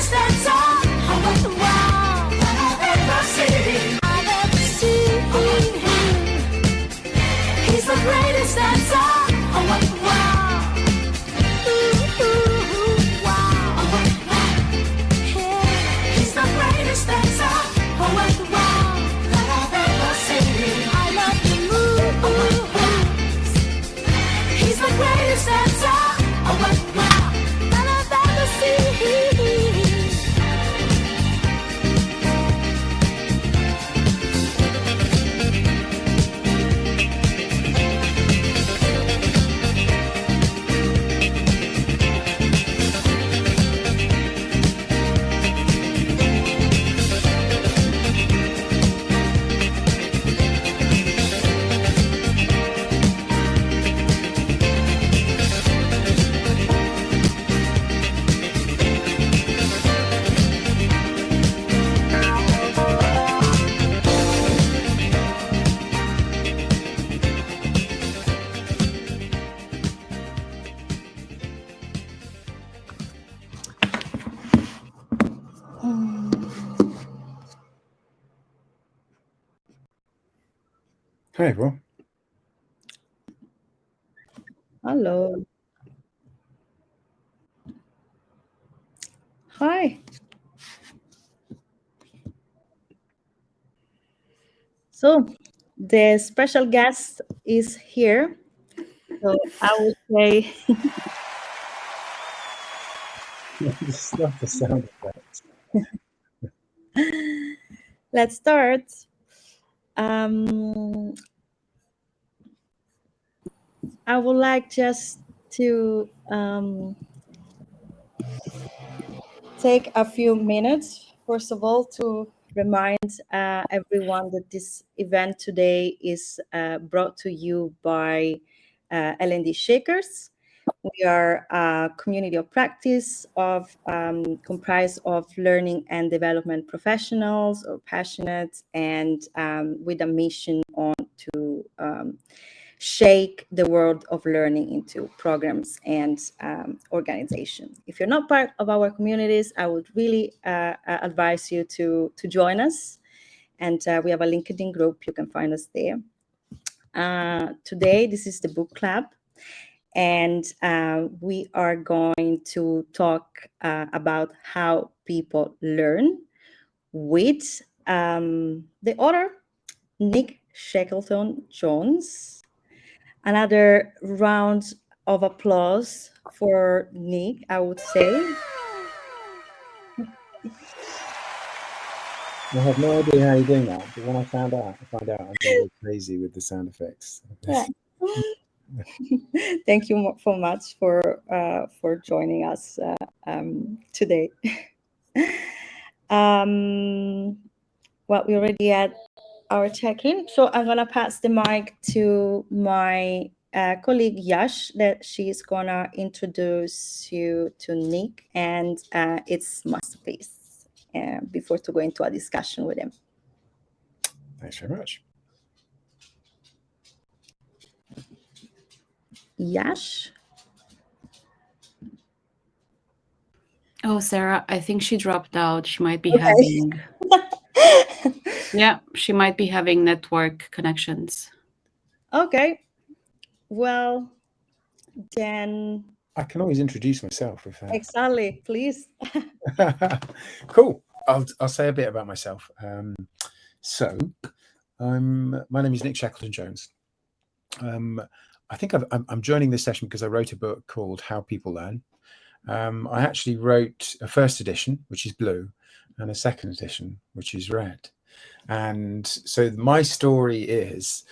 greatest dancer. Oh, wow. I've ever seen. I've ever seen him. He's the greatest dancer. Oh, wow. Ooh, ooh, wow. Oh, wow. Yeah. He's the greatest dancer. Oh, wow. That I've ever seen. I love the moves. He's the greatest dancer. Oh, wow. That I've ever seen. Hi, everyone. Hello. Hi. So the special guest is here. So I would say Just love the sound effects. let's start. I would like just to take a few minutes, first of all, to remind everyone that this event today is brought to you by L&D Shakers. We are a community of practice of comprised of learning and development professionals or passionate, and with a mission on to shake the world of learning into programs and organization. If you're not part of our communities, I would really advise you to join us. And we have a LinkedIn group. You can find us there. Today, this is the book club. And we are going to talk about how people learn with the author, Nick Shackleton-Jones. Another round of applause for Nick, I would say. I have no idea how you're doing that, but when I find out I'm going crazy with the sound effects. Yeah. Thank you so much for joining us today. Well, we already had our check-in, so I'm gonna pass the mic to my colleague Yash, that she's gonna introduce you to Nick and its masterpiece before to go into a discussion with him. Thanks very much. Yash? Oh, Sarah, I think she dropped out. She might be Okay. having... Yeah, she might be having network connections. Okay. Well, then... I can always introduce myself if Exactly, please. Cool. I'll say a bit about myself. So, my name is Nick Shackleton-Jones. I think I'm joining this session because I wrote a book called How People Learn. I actually wrote a first edition, which is blue, and a second edition, which is red. And so my story is,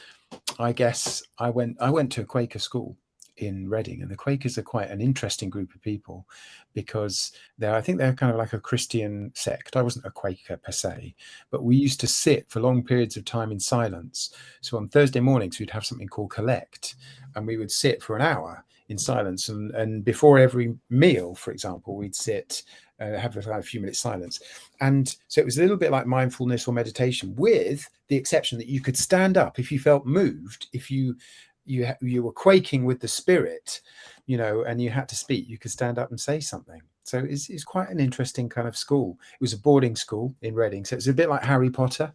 I guess I went to a Quaker school in Reading, and the Quakers are quite an interesting group of people because I think they're kind of like a Christian sect. I wasn't a Quaker per se, but we used to sit for long periods of time in silence. So on Thursday mornings, we'd have something called Collect, and we would sit for an hour in silence. And before every meal, for example, we'd sit, have a few minutes silence. And so it was a little bit like mindfulness or meditation, with the exception that you could stand up if you felt moved, if you were quaking with the spirit, and you had to speak, you could stand up and say something. So it's quite an interesting kind of school. It was a boarding school in Reading, so it's a bit like Harry Potter.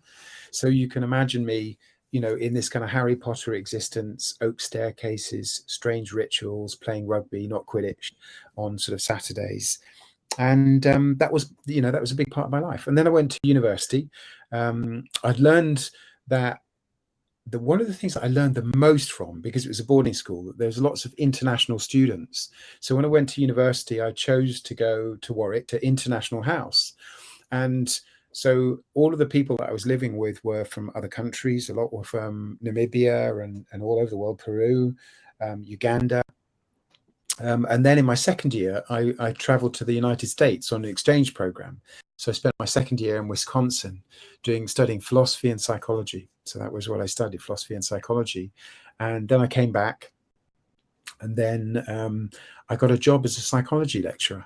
So you can imagine me, in this kind of Harry Potter existence, oak staircases, strange rituals, playing rugby, not Quidditch, on sort of Saturdays. And that was a big part of my life. And then I went to university. I'd learned that one of the things that I learned the most from, because it was a boarding school, there was lots of international students. So when I went to university, I chose to go to Warwick, to International House. And so all of the people that I was living with were from other countries. A lot were from Namibia and all over the world, Peru, Uganda. And then in my second year, I traveled to the United States on an exchange program. So I spent my second year in Wisconsin studying philosophy and psychology. So that was what I studied, philosophy and psychology. And then I came back, and then I got a job as a psychology lecturer.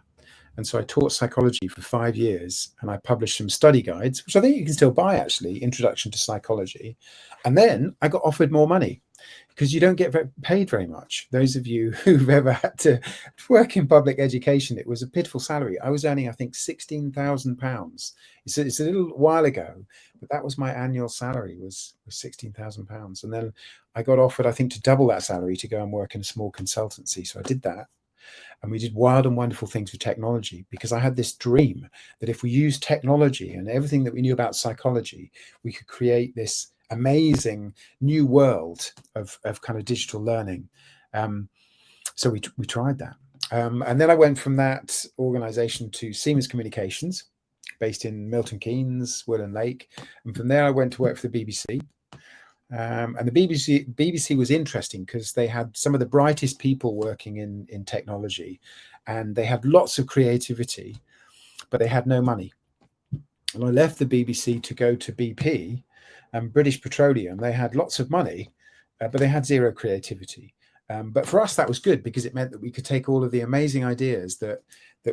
And so I taught psychology for 5 years, and I published some study guides, which I think you can still buy, actually, Introduction to Psychology. And then I got offered more money, because you don't get paid very much. Those of you who've ever had to work in public education, it was a pitiful salary. I was earning, I think, £16,000. It's a little while ago, but that was my annual salary, was £16,000. And then I got offered, I think, to double that salary to go and work in a small consultancy. So I did that. And we did wild and wonderful things with technology, because I had this dream that if we used technology and everything that we knew about psychology, we could create this amazing new world of kind of digital learning. So we tried that. And then I went from that organization to Siemens Communications, based in Milton Keynes, Woodland Lake. And from there, I went to work for the BBC. And the BBC was interesting because they had some of the brightest people working in technology, and they had lots of creativity, but they had no money. And I left the BBC to go to BP and British Petroleum. They had lots of money, but they had zero creativity. But for us, that was good, because it meant that we could take all of the amazing ideas that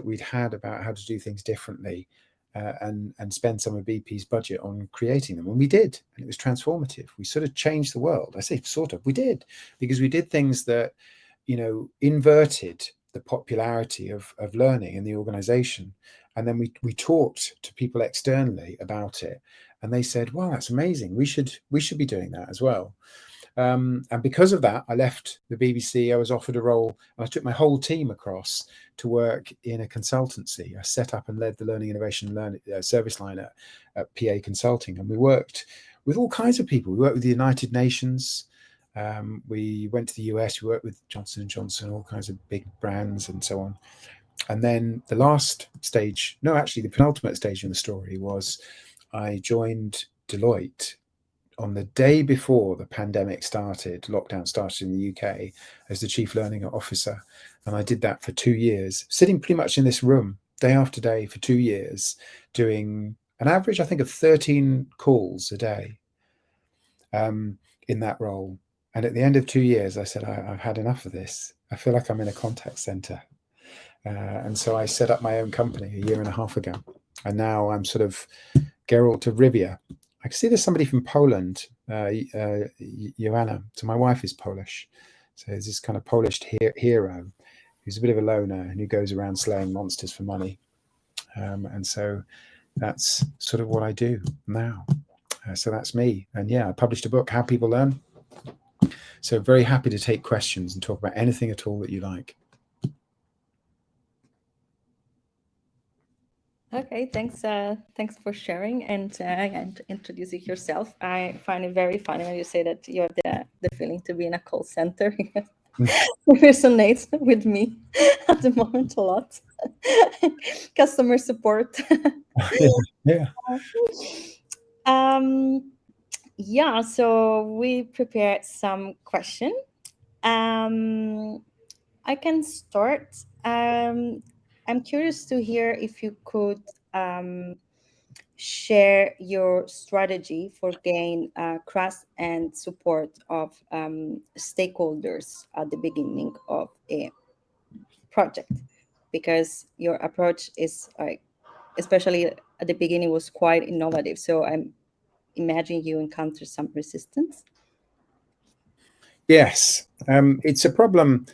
we'd had about how to do things differently, and spend some of BP's budget on creating them. And we did, and it was transformative. We sort of changed the world. I say sort of, we did, because we did things that, inverted the popularity of learning in the organization. And then we talked to people externally about it, and they said, "Wow, that's amazing. We should be doing that as well." And because of that, I left the BBC. I was offered a role, and I took my whole team across to work in a consultancy. I set up and led the Learning Innovation service line at PA Consulting, and we worked with all kinds of people. We worked with the United Nations. We went to the US. We worked with Johnson & Johnson, all kinds of big brands, and so on. And then the last stage, no, actually the penultimate stage in the story, was I joined Deloitte on the day before the pandemic started, lockdown started in the UK, as the chief learning officer. And I did that for 2 years, sitting pretty much in this room day after day for 2 years, doing an average, I think, of 13 calls a day in that role. And at the end of 2 years, I said, I've had enough of this. I feel like I'm in a contact center. And so I set up my own company a year and a half ago. And now I'm sort of Geralt of Rivia. I can see there's somebody from Poland, Joanna. So my wife is Polish. So there's this kind of Polish hero who's a bit of a loner and who goes around slaying monsters for money. And so that's sort of what I do now. So that's me. And yeah, I published a book, How People Learn. So very happy to take questions and talk about anything at all that you like. Okay, thanks for sharing and introducing yourself. I find it very funny when you say that you have the feeling to be in a call center. It resonates with me at the moment a lot. Customer support. Yeah. Yeah, so we prepared some question. I can start. I'm curious to hear if you could share your strategy for gain trust and support of stakeholders at the beginning of a project, because your approach is especially at the beginning, was quite innovative. So I'm imagining you encounter some resistance. Yes, it's a problem.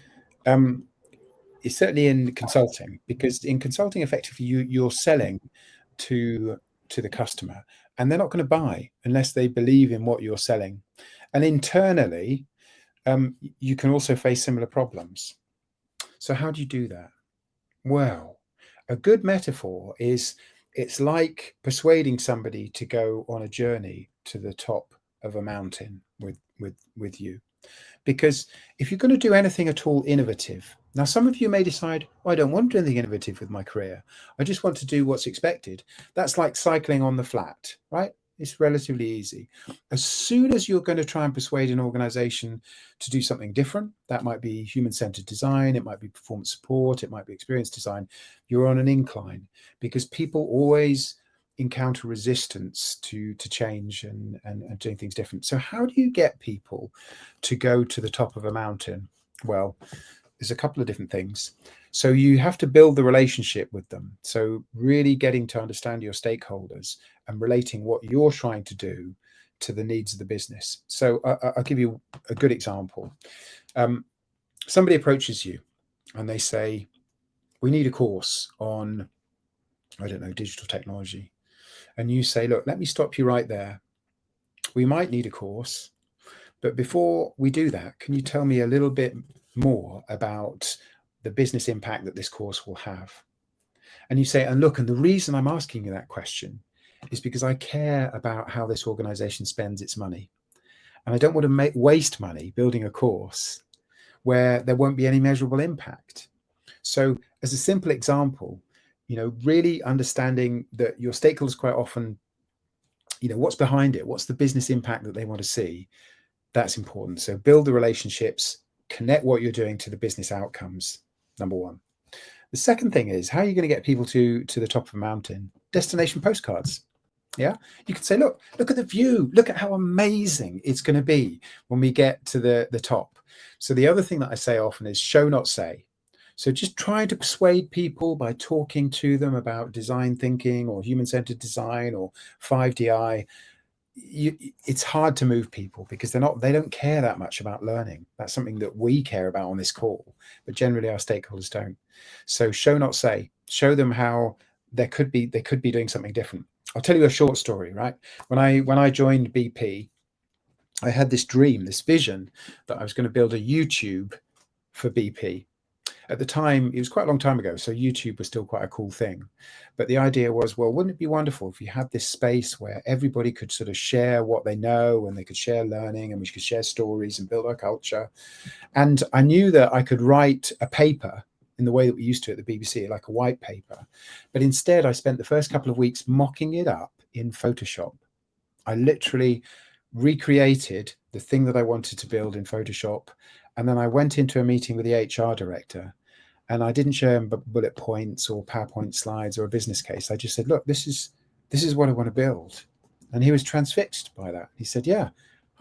it's certainly in consulting, because in consulting, effectively, you're selling to the customer, and they're not going to buy unless they believe in what you're selling. And internally, you can also face similar problems. So how do you do that? Well, a good metaphor is, it's like persuading somebody to go on a journey to the top of a mountain with you. Because if you're going to do anything at all innovative, now some of you may decide, oh, I don't want to do anything innovative with my career. I just want to do what's expected. That's like cycling on the flat, right? It's relatively easy. As soon as you're going to try and persuade an organization to do something different, that might be human-centered design, it might be performance support, it might be experience design, you're on an incline, because people always encounter resistance to change and doing things different. So how do you get people to go to the top of a mountain? Well, there's a couple of different things. So you have to build the relationship with them. So really getting to understand your stakeholders and relating what you're trying to do to the needs of the business. So I'll give you a good example. Somebody approaches you and they say, we need a course on, I don't know, digital technology. And you say, look, let me stop you right there. We might need a course, but before we do that, can you tell me a little bit more about the business impact that this course will have? And you say, and look, and the reason I'm asking you that question is because I care about how this organization spends its money. And I don't want to waste money building a course where there won't be any measurable impact. So as a simple example, really understanding that your stakeholders quite often, what's behind it, what's the business impact that they want to see, that's important. So build the relationships, connect what you're doing to the business outcomes, number one. The second thing is, how are you going to get people to the top of a mountain? Destination postcards. Yeah, you can say, look at the view, look at how amazing it's going to be when we get to the top. So the other thing that I say often is show, not say. So just trying to persuade people by talking to them about design thinking or human-centered design or 5DI. It's hard to move people because they don't care that much about learning. That's something that we care about on this call, but generally our stakeholders don't. So show, not say. Show them how they could be doing something different. I'll tell you a short story, right? When I joined BP, I had this dream, this vision that I was going to build a YouTube for BP. At the time, it was quite a long time ago, so YouTube was still quite a cool thing. But the idea was, well, wouldn't it be wonderful if you had this space where everybody could sort of share what they know and they could share learning and we could share stories and build our culture. And I knew that I could write a paper in the way that we used to at the BBC, like a white paper. But instead, I spent the first couple of weeks mocking it up in Photoshop. I literally recreated the thing that I wanted to build in Photoshop. And then I went into a meeting with the HR director and I didn't show him bullet points or PowerPoint slides or a business case. I just said, look, this is what I want to build. And he was transfixed by that. He said, yeah,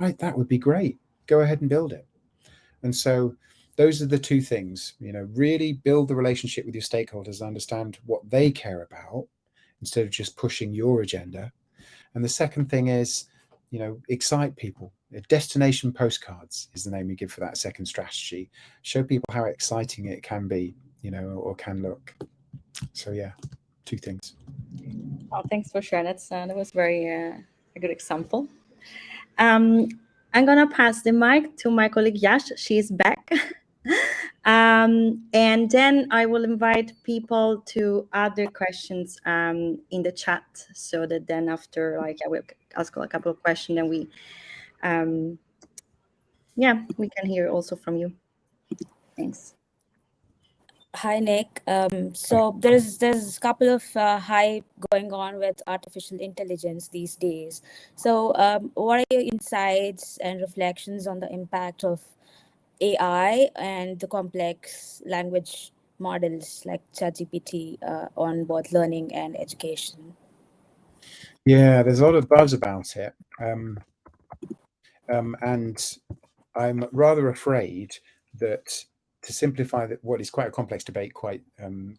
right, that would be great. Go ahead and build it. And so those are the two things, really build the relationship with your stakeholders, understand what they care about instead of just pushing your agenda. And the second thing is, excite people. Destination postcards is the name we give for that second strategy. Show people how exciting it can be, or can look. So yeah, two things. Oh, thanks for sharing. That was very a good example. I'm gonna pass the mic to my colleague Yash. She's back. And then I will invite people to add their questions in the chat, so that then after, I will ask a couple of questions, and we can hear also from you. Thanks. Hi, Nick. So there's a couple of hype going on with artificial intelligence these days. So what are your insights and reflections on the impact of AI and the complex language models like ChatGPT on both learning and education? Yeah, there's a lot of buzz about it. And I'm rather afraid that, to simplify what is quite a complex debate quite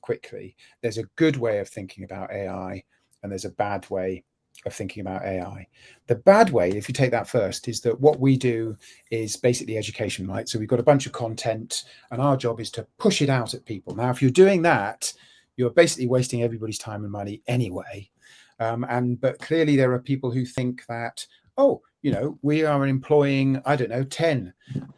quickly, there's a good way of thinking about AI and there's a bad way of thinking about AI. The bad way, if you take that first, is that what we do is basically education, right? So we've got a bunch of content and our job is to push it out at people. Now, if you're doing that, you're basically wasting everybody's time and money anyway. But clearly there are people who think that, oh, we are employing, I don't know, 10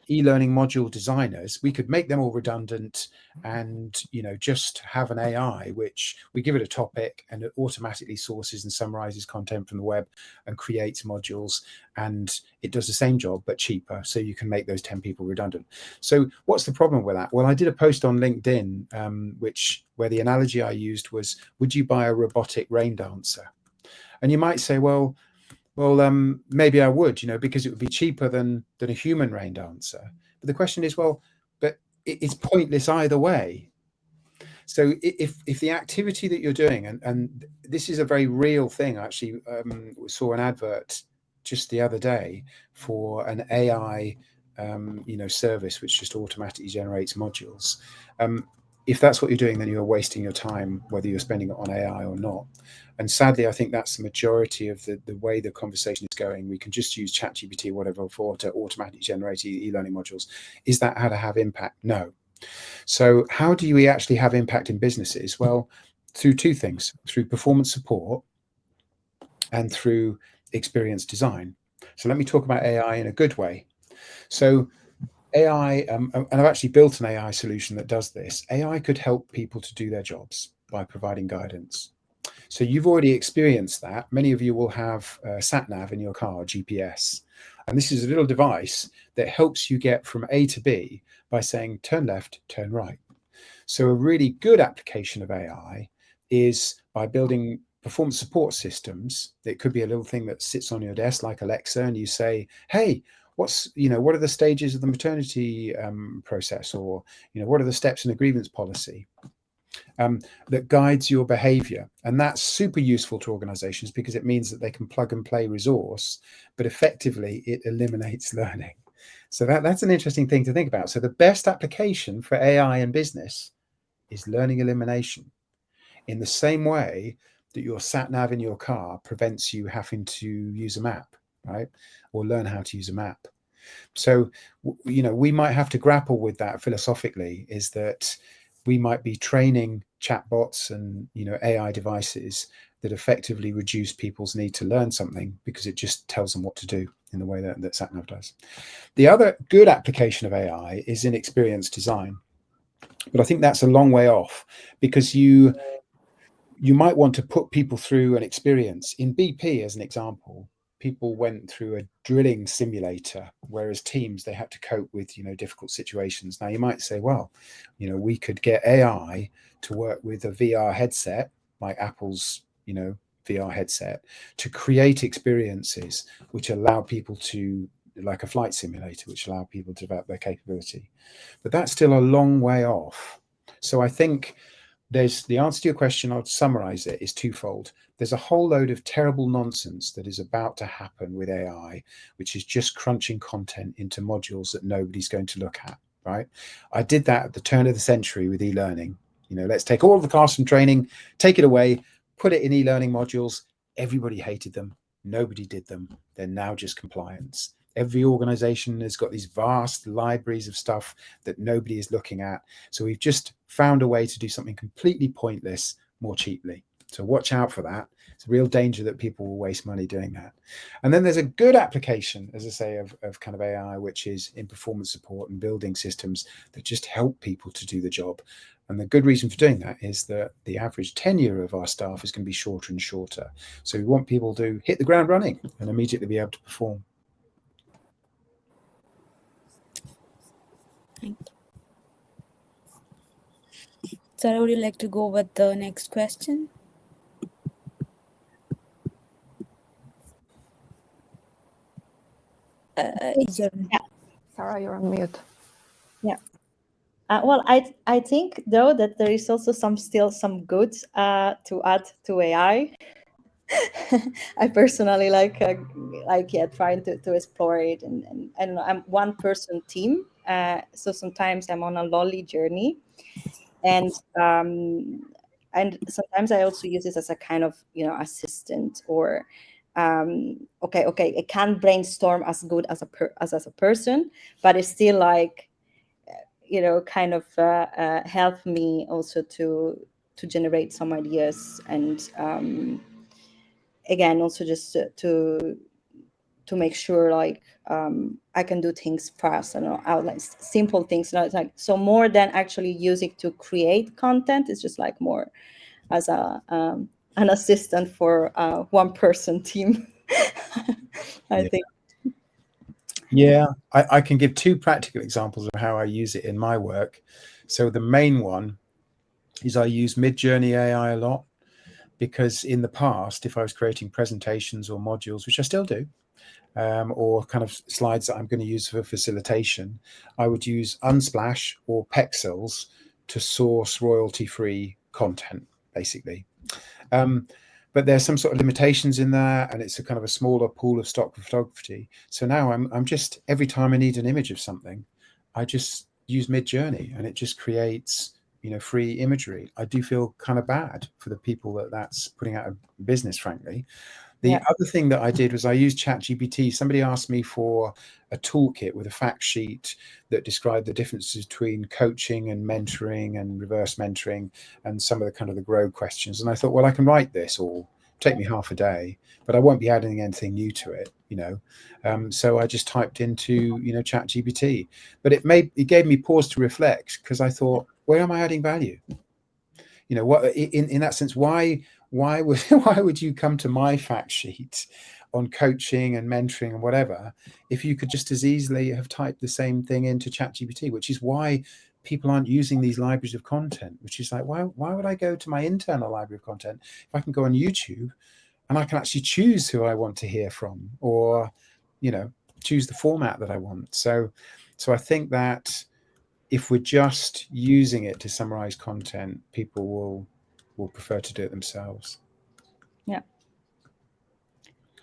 e-learning module designers. We could make them all redundant and, just have an AI, which we give it a topic and it automatically sources and summarizes content from the web and creates modules. And it does the same job, but cheaper. So you can make those 10 people redundant. So what's the problem with that? Well, I did a post on LinkedIn, where the analogy I used was, would you buy a robotic rain dancer? And you might say, well, maybe I would, because it would be cheaper than a human rain dancer. But the question is, well, but it's pointless either way. So if the activity that you're doing, and this is a very real thing, I actually saw an advert just the other day for an AI, service which just automatically generates modules. If that's what you're doing, then you're wasting your time, whether you're spending it on AI or not. And sadly, I think that's the majority of the way the conversation is going. We can just use ChatGPT, whatever, to automatically generate e-learning modules. Is that how to have impact? No. So how do we actually have impact in businesses? Well, through two things, through performance support and through experience design. So let me talk about AI in a good way. So AI, and I've actually built an AI solution that does this. AI could help people to do their jobs by providing guidance. So you've already experienced that. Many of you will have sat-nav in your car, GPS. And this is a little device that helps you get from A to B by saying, turn left, turn right. So a really good application of AI is by building performance support systems. It could be a little thing that sits on your desk like Alexa, and you say, hey, what are the stages of the maternity process, or what are the steps in a grievance policy, that guides your behavior. And that's super useful to organizations because it means that they can plug and play resource, but effectively it eliminates learning. So that's an interesting thing to think about. So the best application for AI in business is learning elimination, in the same way that your sat nav in your car prevents you having to use a map, right? Or learn how to use a map. So, we might have to grapple with that philosophically, is that we might be training chatbots and, AI devices that effectively reduce people's need to learn something because it just tells them what to do in the way that SatNav does. The other good application of AI is in experience design. But I think that's a long way off, because you might want to put people through an experience. In BP, as an example, people went through a drilling simulator, whereas teams, they had to cope with, difficult situations. Now you might say, well, we could get AI to work with a VR headset, like Apple's, VR headset, to create experiences which allow people to, like a flight simulator, which allow people to develop their capability. But that's still a long way off. So I think there's the answer to your question. I'll summarize it, is twofold. There's a whole load of terrible nonsense that is about to happen with AI, which is just crunching content into modules that nobody's going to look at, right? I did that at the turn of the century with e-learning. Let's take all of the classroom training, take it away, put it in e-learning modules. Everybody hated them. Nobody did them. They're now just compliance. Every organization has got these vast libraries of stuff that nobody is looking at. So we've just found a way to do something completely pointless more cheaply. So watch out for that. It's a real danger that people will waste money doing that. And then there's a good application, as I say, of kind of AI, which is in performance support and building systems that just help people to do the job. And the good reason for doing that is that the average tenure of our staff is going to be shorter and shorter. So we want people to hit the ground running and immediately be able to perform. Thank you. Sarah, would you like to go with the next question? Sarah, you're on mute. Yeah. Well, I think though that there is also still some good to add to AI. I personally like trying to explore it, and I'm one person team, so sometimes I'm on a lonely journey, and and sometimes I also use this as a kind of, assistant, or okay, it can't brainstorm as good as a person, but it's still like, kind of help me also to generate some ideas, and again, also just to make sure, like, I can do things fast and outline simple things. It's like, so more than actually using to create content, it's just like more as an assistant for one person team. I Yeah. think. Yeah, I can give two practical examples of how I use it in my work. So the main one is I use Midjourney AI a lot, because in the past, if I was creating presentations or modules, which I still do, or kind of slides that I'm going to use for facilitation, I would use Unsplash or Pexels to source royalty-free content, basically. But there's some sort of limitations in there, and it's a kind of a smaller pool of stock for photography. So now I'm just, every time I need an image of something, I just use Midjourney, and it just creates, free imagery. I do feel kind of bad for the people that's putting out a business, frankly. The other thing that I did was I used ChatGPT. Somebody asked me for a toolkit with a fact sheet that described the differences between coaching and mentoring and reverse mentoring, and some of the kind of the grow questions. And I thought, well, I can write this, or take me half a day, but I won't be adding anything new to it, So I just typed into, ChatGPT. But it gave me pause to reflect, because I thought, where am I adding value? What in that sense, why would you come to my fact sheet on coaching and mentoring and whatever, if you could just as easily have typed the same thing into ChatGPT? Which is why people aren't using these libraries of content, which is like, why would I go to my internal library of content if I can go on YouTube and I can actually choose who I want to hear from, or choose the format that I want? So I think that if we're just using it to summarize content, people will prefer to do it themselves. Yeah.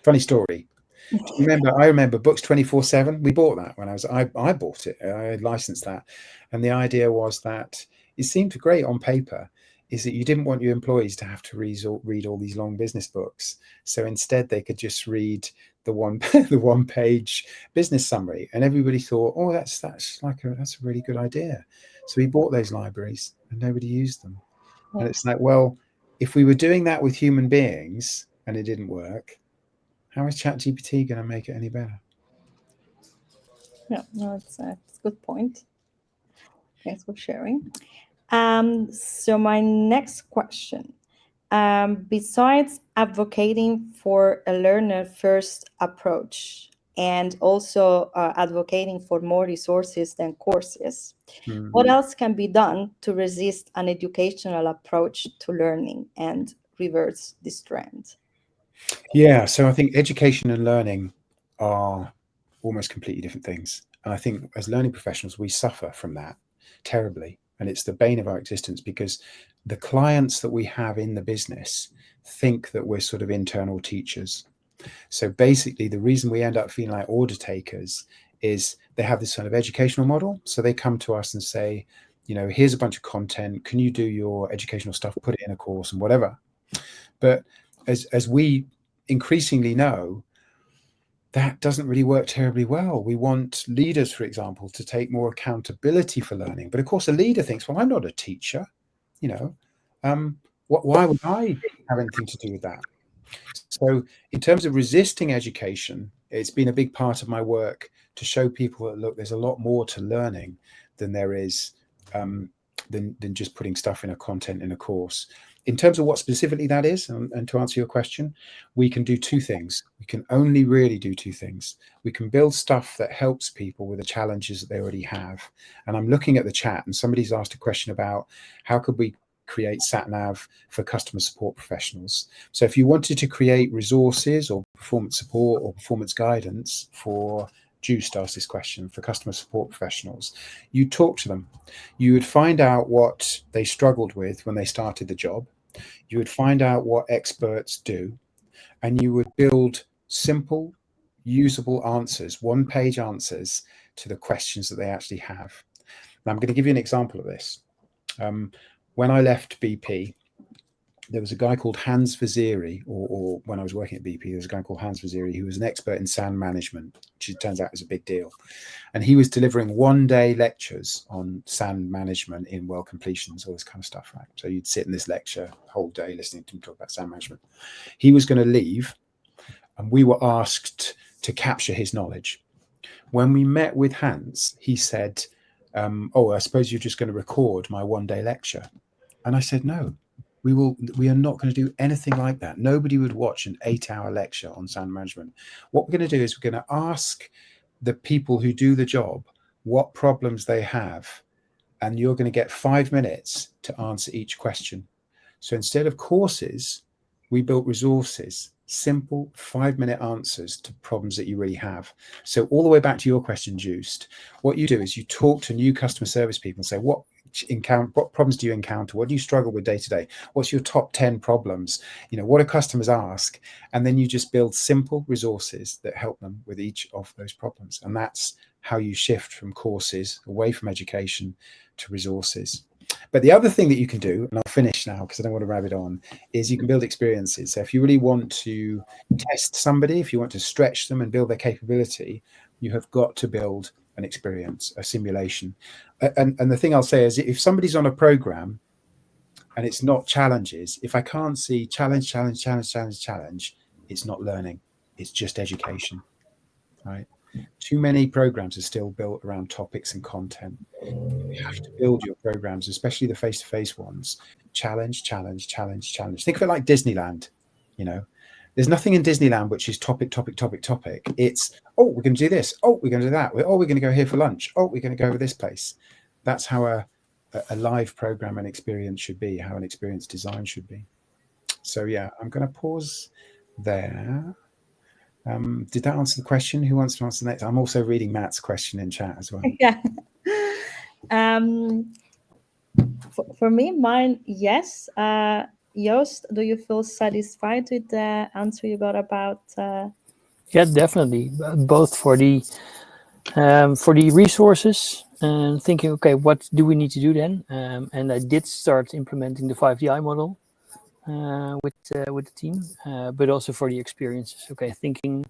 Funny story. I remember Books 24/7. We bought that when I bought it. I licensed that. And the idea was that it seemed great on paper, is that you didn't want your employees to have to read all these long business books. So instead they could just read the one page business summary. And everybody thought, oh, that's a really good idea. So we bought those libraries and nobody used them. Yeah. And it's like, well, if we were doing that with human beings and it didn't work, how is ChatGPT going to make it any better? Yeah, no, it's a good point. Thanks for sharing. So my next question, besides advocating for a learner-first approach, and also advocating for more resources than courses, what else can be done to resist an educational approach to learning and reverse this trend? Yeah, so I think education and learning are almost completely different things. And I think as learning professionals, we suffer from that terribly. And it's the bane of our existence, because the clients that we have in the business think that we're sort of internal teachers. So basically, the reason we end up feeling like order takers is they have this sort of educational model. So they come to us and say, here's a bunch of content. Can you do your educational stuff, put it in a course and whatever? But as we increasingly know, that doesn't really work terribly well. We want leaders, for example, to take more accountability for learning. But of course, a leader thinks, well, I'm not a teacher. Why would I have anything to do with that? So in terms of resisting education, it's been a big part of my work to show people that, look, there's a lot more to learning than there is than just putting stuff in a content in a course. In terms of what specifically that is, and to answer your question, we can do two things. We can only really do two things. We can build stuff that helps people with the challenges that they already have. And I'm looking at the chat, and somebody's asked a question about how could we create SatNav for customer support professionals. So if you wanted to create resources or performance support or performance guidance for, Juiced asked this question, for customer support professionals, you talk to them. You would find out what they struggled with when they started the job. You would find out what experts do, and you would build simple, usable answers, one-page answers to the questions that they actually have. Now, I'm going to give you an example of this. When I left BP, there was a guy called Hans Vaziri, or when I was working at BP, there was a guy called Hans Vaziri who was an expert in sand management, which it turns out is a big deal. And he was delivering one-day lectures on sand management in well completions, all this kind of stuff, right? So you'd sit in this lecture whole day listening to him talk about sand management. He was going to leave, and we were asked to capture his knowledge. When we met with Hans, he said, oh, I suppose you're just going to record my one-day lecture. And I said, no. We are not going to do anything like that. Nobody would watch an 8-hour lecture on sand management. What we're going to do is we're going to ask the people who do the job what problems they have, and you're going to get 5 minutes to answer each question. So instead of courses, we built resources, simple 5-minute answers to problems that you really have. So all the way back to your question, Joost, what you do is you talk to new customer service people and say, what problems do you encounter? What do you struggle with day to day? What's your top 10 problems? What do customers ask? And then you just build simple resources that help them with each of those problems. And that's how you shift from courses, away from education, to resources. But the other thing that you can do, and I'll finish now because I don't want to rabbit on, is you can build experiences. So if you really want to test somebody, if you want to stretch them and build their capability, you have got to build an experience, a simulation. And the thing I'll say is, if somebody's on a program and it's not challenges, if I can't see challenge, it's not learning. It's just education, right? Too many programs are still built around topics and content. You have to build your programs, especially the face-to-face ones. Challenge. Think of it like Disneyland. There's nothing in Disneyland which is topic. It's, oh, we're going to do this. Oh, we're going to do that. Oh, we're going to go here for lunch. Oh, we're going to go over this place. That's how a live program and experience should be, how an experience design should be. So yeah, I'm going to pause there. Did that answer the question? Who wants to answer the next? I'm also reading Matt's question in chat as well. Yeah. For me, mine, yes. Joost, do you feel satisfied with the answer you got about? Yeah, definitely. Both for the resources and thinking, okay, what do we need to do then? And I did start implementing the 5DI model with the team, but also for the experiences. Okay, thinking,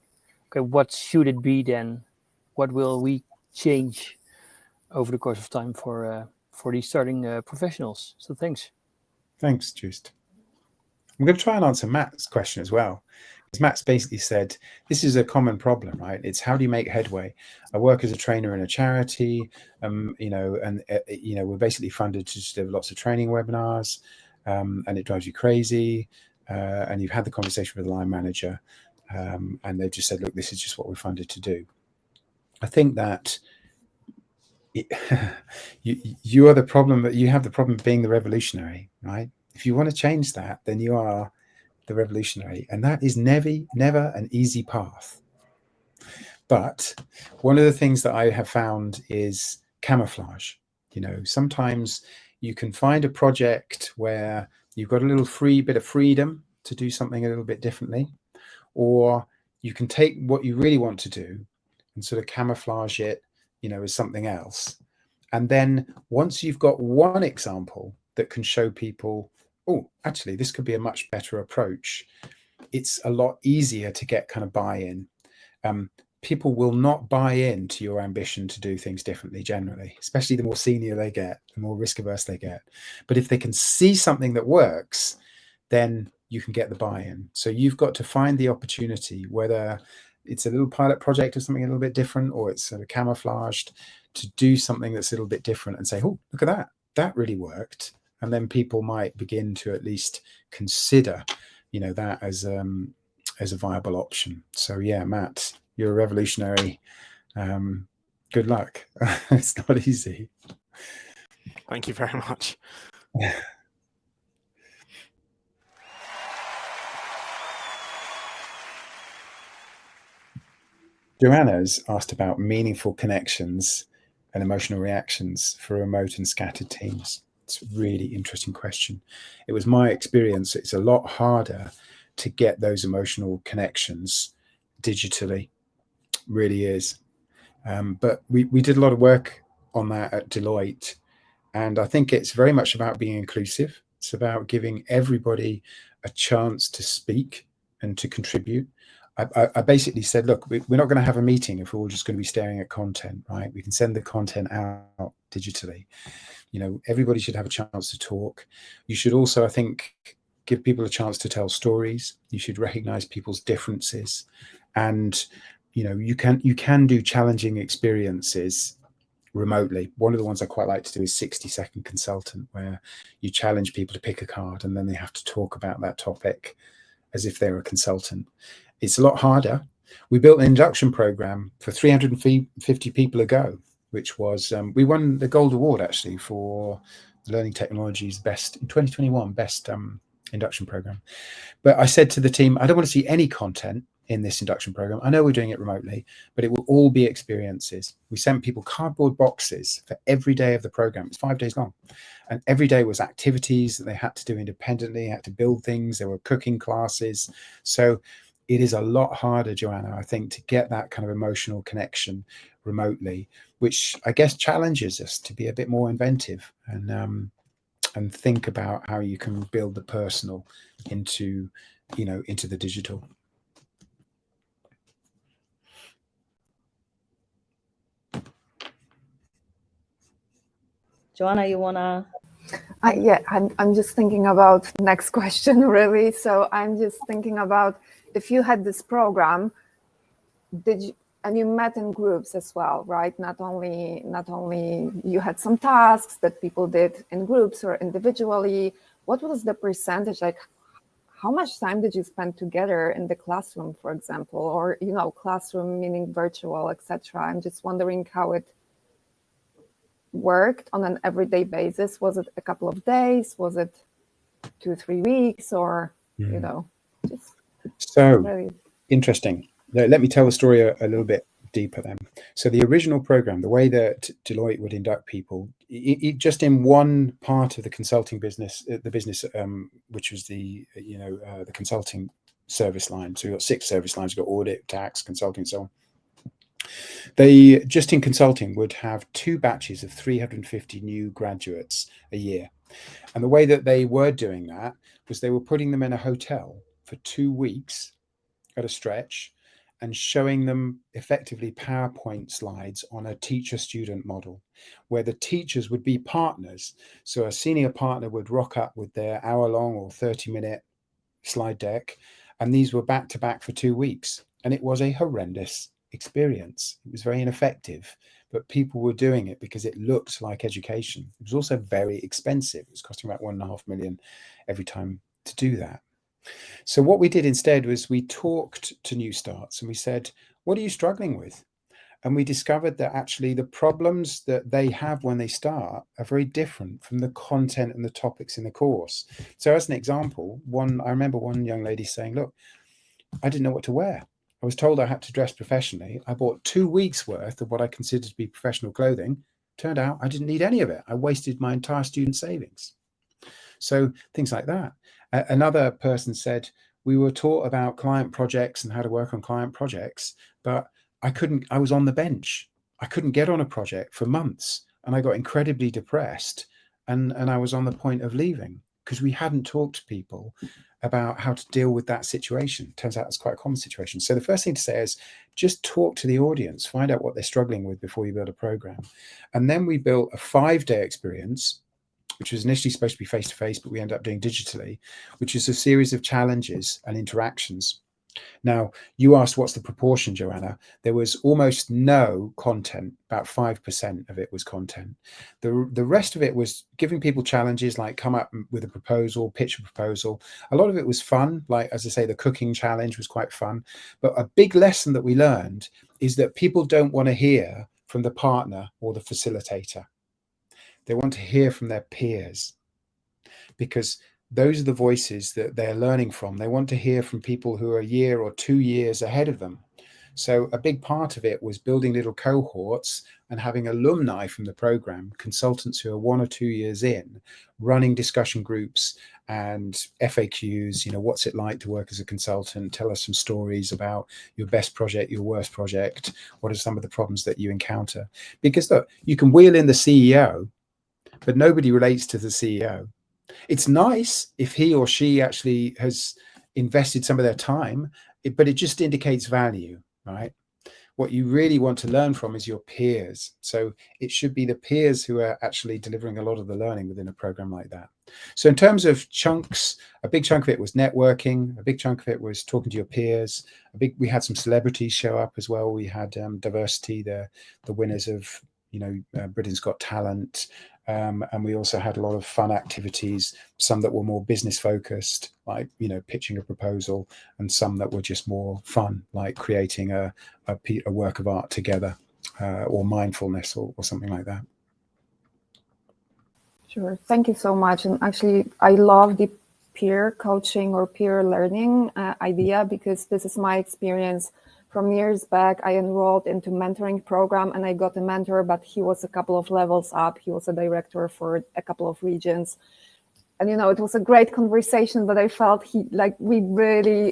okay, what should it be then? What will we change over the course of time for these starting professionals? So thanks. Thanks, Joost. I'm going to try and answer Matt's question as well. Because Matt's basically said, this is a common problem, right? It's how do you make headway? I work as a trainer in a charity, we're basically funded to just deliver lots of training webinars, and it drives you crazy. And you've had the conversation with the line manager, and they've just said, look, this is just what we're funded to do. I think that you are the problem, but you have the problem of being the revolutionary, right? If you want to change that, then you are the revolutionary, and that is never an easy path. But one of the things that I have found is camouflage. Sometimes you can find a project where you've got a little bit of freedom to do something a little bit differently, or you can take what you really want to do and sort of camouflage it, as something else. And then once you've got one example that can show people, oh, actually, this could be a much better approach, it's a lot easier to get kind of buy-in. People will not buy into your ambition to do things differently generally, especially the more senior they get, the more risk averse they get. But if they can see something that works, then you can get the buy-in. So you've got to find the opportunity, whether it's a little pilot project or something a little bit different, or it's sort of camouflaged, to do something that's a little bit different and say, oh, look at that. That really worked. And then people might begin to at least consider, that as a viable option. So yeah, Matt, you're a revolutionary. Good luck. It's not easy. Thank you very much. Joanna's asked about meaningful connections and emotional reactions for remote and scattered teams. It's a really interesting question. It was my experience, it's a lot harder to get those emotional connections digitally. Really is. But we did a lot of work on that at Deloitte. And I think it's very much about being inclusive. It's about giving everybody a chance to speak and to contribute. I basically said, look, we're not going to have a meeting if we're all just going to be staring at content, right? We can send the content out digitally. You know, everybody should have a chance to talk. You should also, I think, give people a chance to tell stories. You should recognize people's differences. And, you know, you can do challenging experiences remotely. One of the ones I quite like to do is 60-second consultant, where you challenge people to pick a card and then they have to talk about that topic as if they're a consultant. It's a lot harder. We built an induction program for 350 people ago, which was, we won the gold award actually for Learning Technologies best in 2021, best induction program. But I said to the team, I don't want to see any content in this induction program. I know we're doing it remotely, but it will all be experiences. We sent people cardboard boxes for every day of the program. It's 5 days long. And every day was activities that they had to do independently, had to build things. There were cooking classes. So it is a lot harder, Joanna, I think, to get that kind of emotional connection remotely, which I guess challenges us to be a bit more inventive and think about how you can build the personal into, you know, into the digital. Joanna, you wanna? Yeah, I'm just thinking about next question, really. So I'm just thinking about, if you had this program, and you met in groups as well, right? Not only you had some tasks that people did in groups or individually. What was the percentage? Like, how much time did you spend together in the classroom, for example, or, you know, classroom meaning virtual, etc.? I'm just wondering how it worked on an everyday basis. Was it a couple of days? Was it 2-3 weeks? Or, you know, just so really interesting. Let me tell the story a little bit deeper then. So the original program, the way that Deloitte would induct people, it just in one part of the consulting business, which was the the consulting service line. So you've got 6 service lines. You've got audit, tax, consulting, and so on. They just in consulting would have 2 batches of 350 new graduates a year. And the way that they were doing that was they were putting them in a hotel for 2 weeks at a stretch and showing them effectively PowerPoint slides on a teacher-student model, where the teachers would be partners. So a senior partner would rock up with their hour-long or 30-minute slide deck, and these were back-to-back for 2 weeks. And it was a horrendous experience. It was very ineffective, but people were doing it because it looked like education. It was also very expensive. It was costing about $1.5 million every time to do that. So what we did instead was we talked to new starts and we said, what are you struggling with? And we discovered that actually the problems that they have when they start are very different from the content and the topics in the course. So as an example, I remember one young lady saying, look, I didn't know what to wear. I was told I had to dress professionally. I bought 2 weeks worth of what I considered to be professional clothing. Turned out I didn't need any of it. I wasted my entire student savings. So things like that. Another person said, we were taught about client projects and how to work on client projects, but I was on the bench. I couldn't get on a project for months and I got incredibly depressed and I was on the point of leaving because we hadn't talked to people about how to deal with that situation. Turns out it's quite a common situation. So the first thing to say is just talk to the audience, find out what they're struggling with before you build a program. And then we built a 5-day experience, which was initially supposed to be face-to-face, but we ended up doing digitally, which is a series of challenges and interactions. Now, you asked what's the proportion, Joanna. There was almost no content, about 5% of it was content. The rest of it was giving people challenges like come up with a proposal, pitch a proposal. A lot of it was fun, like, as I say, the cooking challenge was quite fun. But a big lesson that we learned is that people don't want to hear from the partner or the facilitator. They want to hear from their peers because those are the voices that they're learning from. They want to hear from people who are a year or 2 years ahead of them. So a big part of it was building little cohorts and having alumni from the program, consultants who are 1 or 2 years in, running discussion groups and FAQs, what's it like to work as a consultant? Tell us some stories about your best project, your worst project. What are some of the problems that you encounter? Because look, you can wheel in the CEO, but nobody relates to the CEO. It's nice if he or she actually has invested some of their time, but it just indicates value, right? What you really want to learn from is your peers. So it should be the peers who are actually delivering a lot of the learning within a program like that. So in terms of chunks, a big chunk of it was networking. A big chunk of it was talking to your peers. We had some celebrities show up as well. We had diversity, the winners of, Britain's Got Talent. And we also had a lot of fun activities, some that were more business focused, like, pitching a proposal, and some that were just more fun, like creating a work of art together, or mindfulness or something like that. Sure. Thank you so much. And actually, I love the peer coaching or peer learning idea, because this is my experience. From years back, I enrolled into mentoring program and I got a mentor, but he was a couple of levels up. He was a director for a couple of regions. And, it was a great conversation, but I felt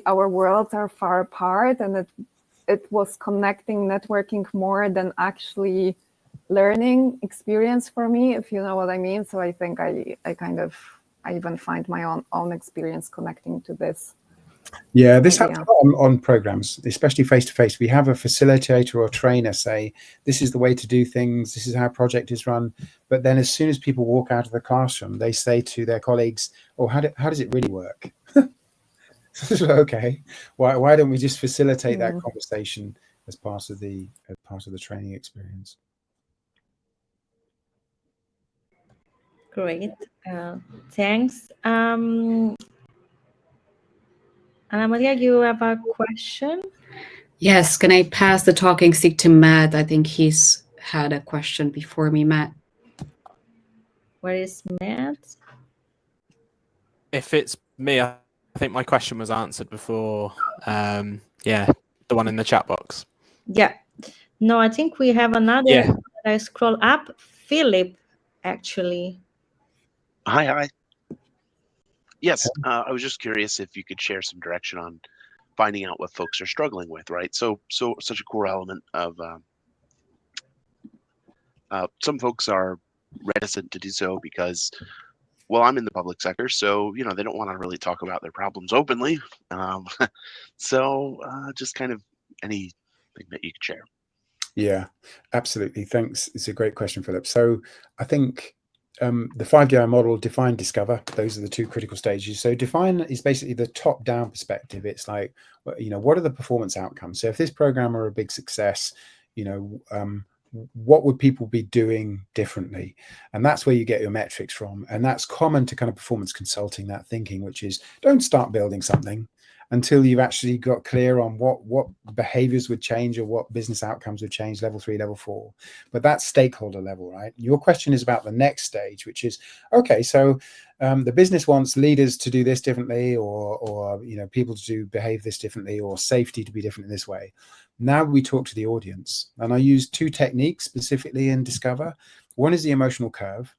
our worlds are far apart, and it was connecting, networking more than actually learning experience for me, if you know what I mean. So I think I even find my own experience connecting to this. Yeah, this happens a lot on programs, especially face-to-face. We have a facilitator or trainer say, this is the way to do things, this is how a project is run. But then as soon as people walk out of the classroom, they say to their colleagues, oh, how does it really work? Okay, why don't we just facilitate that conversation as part of the training experience? Great. Thanks. Ana Maria, you have a question? Yes, can I pass the talking stick to Matt? I think he's had a question before me, Matt. Where is Matt? If it's me, I think my question was answered before. The one in the chat box. Yeah. No, I think we have another. Yeah. I scroll up. Philip, actually. Hi. Yes, I was just curious if you could share some direction on finding out what folks are struggling with, right? So such a core element of some folks are reticent to do so because, well, I'm in the public sector, so they don't want to really talk about their problems openly. Just kind of anything that you could share. Yeah, absolutely. Thanks. It's a great question, Philip. So I think the 5DI model, define, discover, those are the two critical stages. So define is basically the top-down perspective. It's like, what are the performance outcomes? So if this program are a big success, what would people be doing differently? And that's where you get your metrics from. And that's common to kind of performance consulting, that thinking, which is don't start building something until you've actually got clear on what behaviors would change or what business outcomes would change, level 3, level 4. But that's stakeholder level, right? Your question is about the next stage, which is, okay, so the business wants leaders to do this differently, or people to behave this differently, or safety to be different in this way. Now we talk to the audience, and I use two techniques specifically in Discover. One is the emotional curve.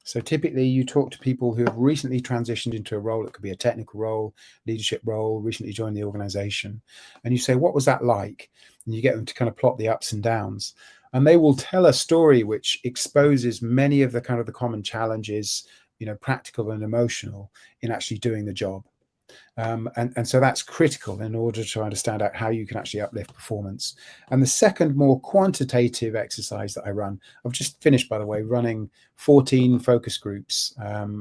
So typically you talk to people who have recently transitioned into a role. It could be a technical role, leadership role, recently joined the organization. And you say, what was that like? And you get them to kind of plot the ups and downs. And they will tell a story which exposes many of the kind of the common challenges, practical and emotional, in actually doing the job. And so that's critical in order to understand out how you can actually uplift performance. And the second, more quantitative exercise that I run, I've just finished, by the way, running 14 focus groups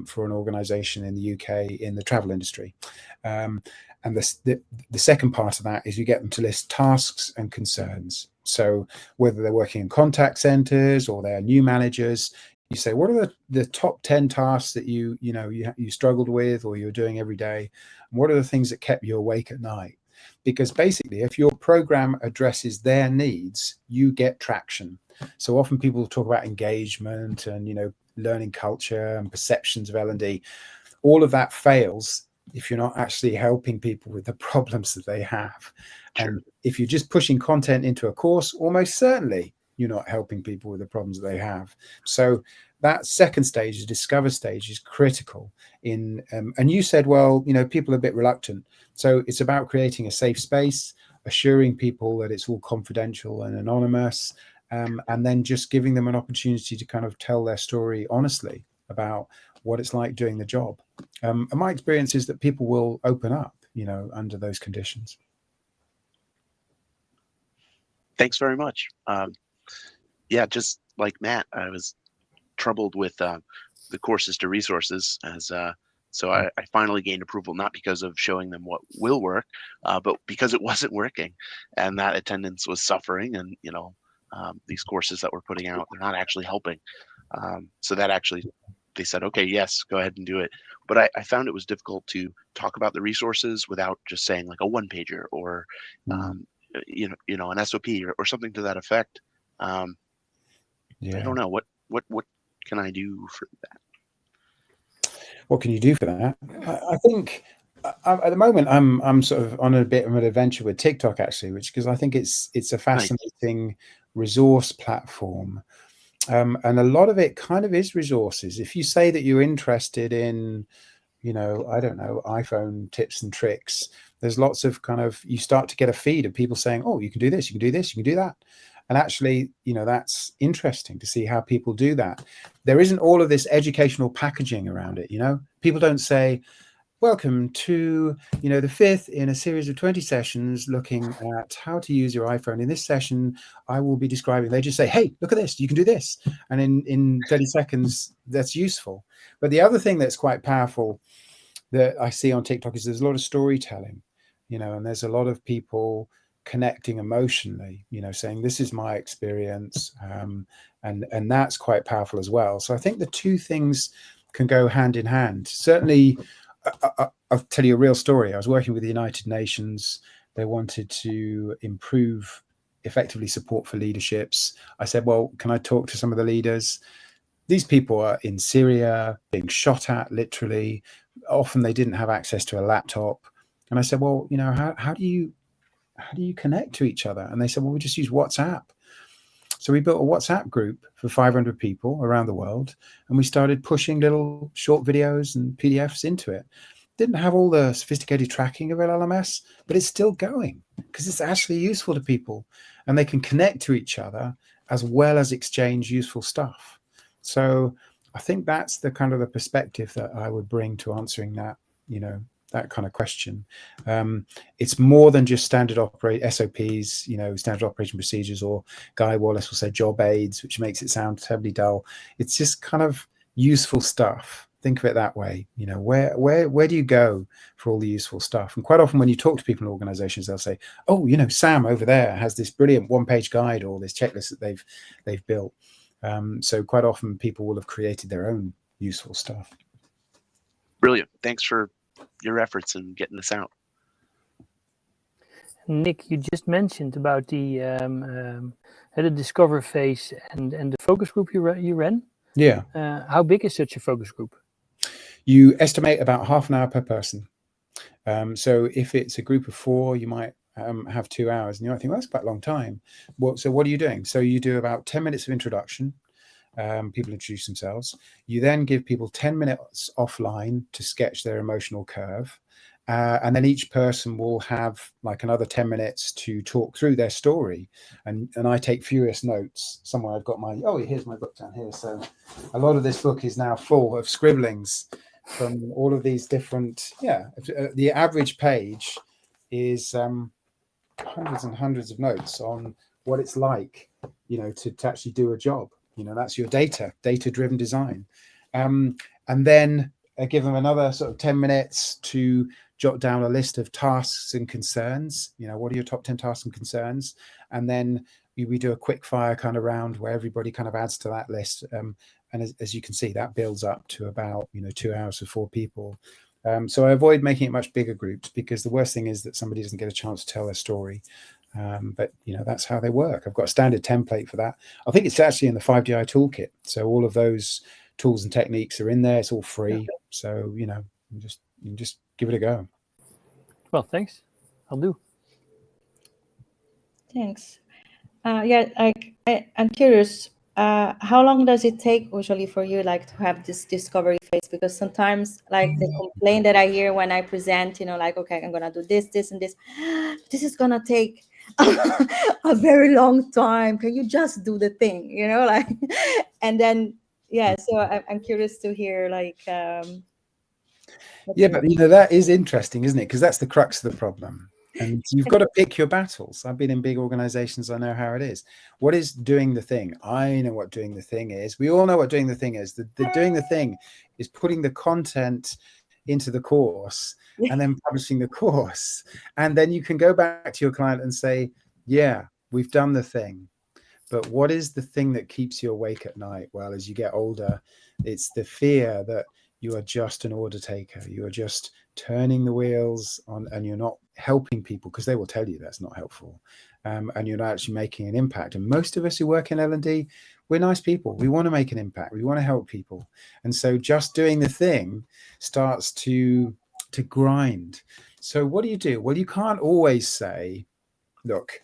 for an organization in the UK in the travel industry. And the second part of that is you get them to list tasks and concerns. So whether they're working in contact centers or they're new managers, you say, what are the top 10 tasks that you struggled with or you're doing every day? And what are the things that kept you awake at night? Because basically, if your program addresses their needs, you get traction. So often people talk about engagement and, learning culture and perceptions of L&D. All of that fails if you're not actually helping people with the problems that they have. Sure. And if you're just pushing content into a course, almost certainly you're not helping people with the problems that they have. So that second stage, the discover stage, is critical in, and you said, well, people are a bit reluctant. So it's about creating a safe space, assuring people that it's all confidential and anonymous, and then just giving them an opportunity to kind of tell their story honestly about what it's like doing the job. And my experience is that people will open up, under those conditions. Thanks very much. Yeah, just like Matt, I was troubled with the courses to resources so I finally gained approval, not because of showing them what will work, but because it wasn't working, and that attendance was suffering, and these courses that we're putting out, they're not actually helping. So that actually, they said, okay, yes, go ahead and do it. But I found it was difficult to talk about the resources without just saying like a one pager or an SOP or something to that effect. I don't know what can I do for that. What can you do for that? I think at the moment I'm sort of on a bit of an adventure with TikTok, actually, because I think it's a fascinating resource platform, and a lot of it kind of is resources. If you say that you're interested in, I don't know, iPhone tips and tricks, there's lots of you start to get a feed of people saying, oh, you can do this, you can do this, you can do that. And actually, that's interesting to see how people do that. There isn't all of this educational packaging around it. People don't say, welcome to, the fifth in a series of 20 sessions looking at how to use your iPhone. In this session, I will be describing, they just say, hey, look at this, you can do this. And in 30 seconds, that's useful. But the other thing that's quite powerful that I see on TikTok is there's a lot of storytelling, and there's a lot of people connecting emotionally, saying this is my experience, and that's quite powerful as well. So I think the two things can go hand in hand. Certainly, I'll tell you a real story. I was working with the United Nations. They wanted to improve effectively support for leaderships. I said, well, can I talk to some of the leaders? These people are in Syria being shot at, literally. Often they didn't have access to a laptop. And I said, well, how do you connect to each other? And they said, well, we just use WhatsApp. So we built a WhatsApp group for 500 people around the world, and we started pushing little short videos and PDFs into it. Didn't have all the sophisticated tracking of LLMS, but it's still going because it's actually useful to people, and they can connect to each other as well as exchange useful stuff. So I think that's the kind of the perspective that I would bring to answering that, that kind of question. It's more than just standard SOPs, standard operation procedures, or Guy Wallace will say job aids, which makes it sound terribly dull. It's just kind of useful stuff. Think of it that way. Where do you go for all the useful stuff? And quite often when you talk to people in organizations, they'll say, oh, Sam over there has this brilliant one-page guide or this checklist that they've built. So quite often people will have created their own useful stuff. Brilliant. Thanks for your efforts in getting this out. Nick, you just mentioned about the discover phase and the focus group you ran. Yeah. How big is such a focus group? You estimate about half an hour per person. So if it's a group of 4, you might have 2 hours, and you might think, well, that's quite a long time. So what are you doing? So you do about 10 minutes of introduction. People introduce themselves. You then give people 10 minutes offline to sketch their emotional curve. And then each person will have like another 10 minutes to talk through their story. And I take furious notes. Somewhere I've got here's my book down here. So a lot of this book is now full of scribblings from all of these different, the average page is hundreds and hundreds of notes on what it's like, to actually do a job. That's your data-driven design. And then I give them another sort of 10 minutes to jot down a list of tasks and concerns. What are your top 10 tasks and concerns? And then we do a quick fire kind of round where everybody kind of adds to that list. And as you can see, that builds up to about, 2 hours for 4 people. So I avoid making it much bigger groups, because the worst thing is that somebody doesn't get a chance to tell their story. But that's how they work. I've got a standard template for that. I think it's actually in the 5DI toolkit. So all of those tools and techniques are in there. It's all free. Yeah. So, you can just give it a go. Well, thanks. I'll do. Thanks. I'm curious, how long does it take usually for you to have this discovery phase? Because sometimes the complaint that I hear when I present, okay, I'm gonna do this, and this. This is gonna take a very long time. Can you just do the thing? And then yeah, so I'm curious to hear like Yeah, but that is interesting, isn't it? Because that's the crux of the problem. And you've got to pick your battles. I've been in big organizations. I know how it is. What is doing the thing? I know what doing the thing is. We all know what doing the thing is. The doing the thing is putting the content into the course and then publishing the course. And then you can go back to your client and say, yeah, we've done the thing. But what is the thing that keeps you awake at night? Well, as you get older, it's the fear that you are just an order taker. You are just turning the wheels on, and you're not helping people, because they will tell you that's not helpful, and you're not actually making an impact. And most of us who work in L&D, we're nice people. We want to make an impact. We want to help people. And so just doing the thing starts to grind. So what do? Well, you can't always say, look,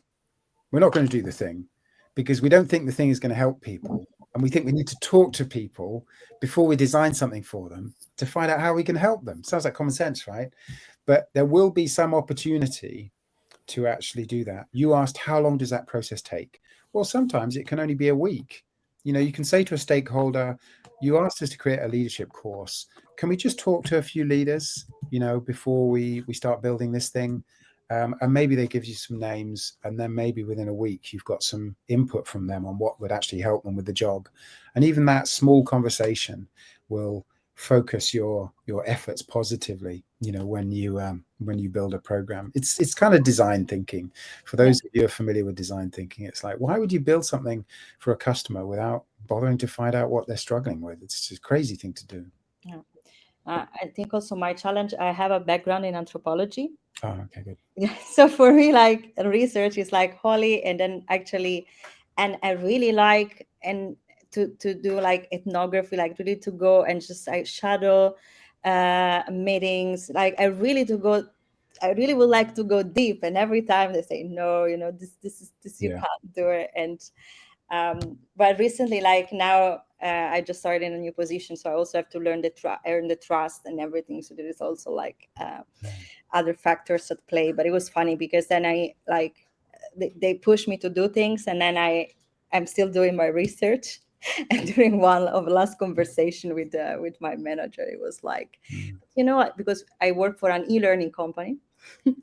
we're not going to do the thing, because we don't think the thing is going to help people. And we think we need to talk to people before we design something for them to find out how we can help them. Sounds like common sense, right? But there will be some opportunity to actually do that. You asked, how long does that process take? Well, sometimes it can only be a week. You can say to a stakeholder, you asked us to create a leadership course. Can we just talk to a few leaders, before we start building this thing? And maybe they give you some names, and then maybe within a week you've got some input from them on what would actually help them with the job. And even that small conversation will focus your efforts positively, when you build a program. It's kind of design thinking. For those of you who are familiar with design thinking, it's like, why would you build something for a customer without bothering to find out what they're struggling with? It's just a crazy thing to do. Yeah. I think also my challenge, I have a background in anthropology. Oh, okay, good. Yeah, so for me, like research is like holy, and then actually, and I really like and to do like ethnography, like really to go and just like shadow meetings. Like I really would like to go deep, and every time they say no, this you can't do it. And but recently, like now, I just started in a new position, so I also have to learn earn the trust and everything. So there is also like other factors at play. But it was funny because then they push me to do things, and then I'm still doing my research. And during one of the last conversation with my manager, it was like, you know what? Because I work for an e-learning company. And